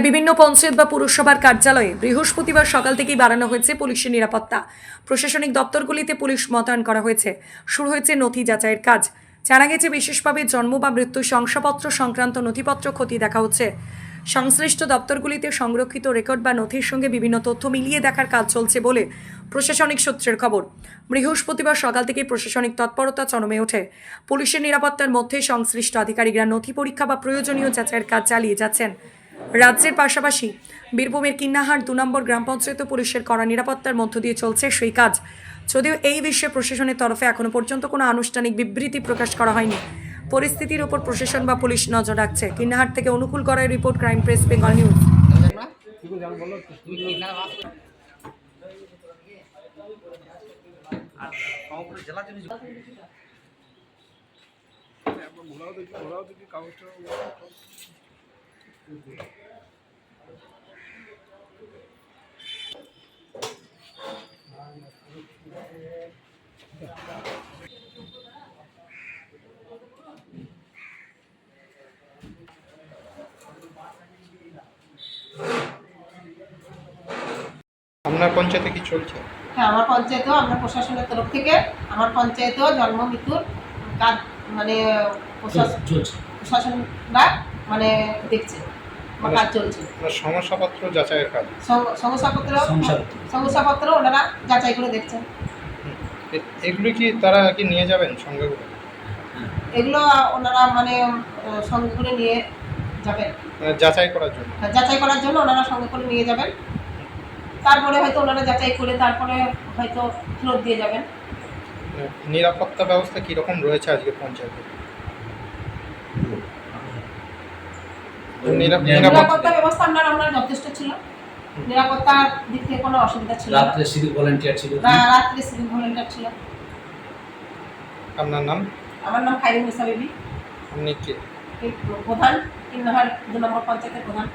বিভিন্ন পঞ্চায়েত বা পুরসভার কার্যালয়ে বৃহস্পতিবার সকাল থেকেই বাড়ানো হয়েছে পুলিশের নিরাপত্তা। প্রশাসনিক দপ্তরগুলিতে পুলিশ মোতায়েন করা হয়েছে। শুরু হয়েছে নথি যাচাইয়ের কাজ। জানা গেছে বিশেষভাবে জন্ম বা মৃত্যু শংসাপত্র সংক্রান্ত নথিপত্র খতিয়ে দেখা হচ্ছে। সংশ্লিষ্ট দপ্তরগুলিতে সংরক্ষিত রেকর্ড বা নথির সঙ্গে বিভিন্ন তথ্য মিলিয়ে দেখার কাজ চলছে বলে প্রশাসনিক সূত্রের খবর। বৃহস্পতিবার সকাল থেকে প্রশাসনিক তৎপরতা চরমে ওঠে। পুলিশের নিরাপত্তার মধ্যে সংশ্লিষ্ট আধিকারিকরা নথি পরীক্ষা বা প্রয়োজনীয় যাচাইয়ের কাজ চালিয়ে যাচ্ছেন। রাজ্যের পাশাপাশি বীরভূমের কিন্নাহার ২ নম্বর গ্রাম পঞ্চায়েত পুলিশের কড়া নিরাপত্তার মধ্য দিয়ে চলছে সেই কাজ। যদিও এই বিষয়ে প্রশাসনের তরফে এখনো পর্যন্ত কোনো আনুষ্ঠানিক বিবৃতি প্রকাশ করা হয়নি। পরিস্থিতির উপর প্রশাসন বা পুলিশ নজর রাখছে। কিন্নাহার থেকে অনুকূল করার report, crime press, Bengal news. আপনার পঞ্চায়েতে কি চলছে? হ্যাঁ, আমার পঞ্চায়েতেও আমরা প্রশাসনের তরফ থেকে আমার পঞ্চায়েতেও জন্ম মৃত্যুর কাজ মানে প্রশাসনরা মানে দেখছে বা কাজ চলছে। শংসাপত্র যাচাইয়ের কাজ। শংসাপত্র ওনারা যাচাই করে দেখছেন। এগুলো কি তারা কি নিয়ে যাবেন সঙ্গে করে? এগুলো ওনারা মানে সঙ্গে করে নিয়ে যাবেন যাচাই করার জন্য। যাচাই করার জন্য ওনারা সঙ্গে করে নিয়ে যাবেন। তারপরে হয়তো ওনারা যাচাই করে তারপরে হয়তো ফেরত দিয়ে যাবেন। নিরাপত্তা ব্যবস্থা কীরকম রয়েছে আজকে পঞ্চায়েতে? নিরাপত্তা ব্যবস্থা আমরা যথেষ্ট ছিল। নিরাপত্তার দিক থেকে কোনো অসুবিধা ছিল না। রাত্রে সিভিক ভলান্টিয়ার ছিল। রাত্রে সিভিক ভলান্টিয়ার ছিল। আপনার নাম? আমার নাম খাইরুন্নিসা বিবি। আপনি কে? প্রধান, কিন্নাহার ২ নম্বর পঞ্চায়েতের প্রধান।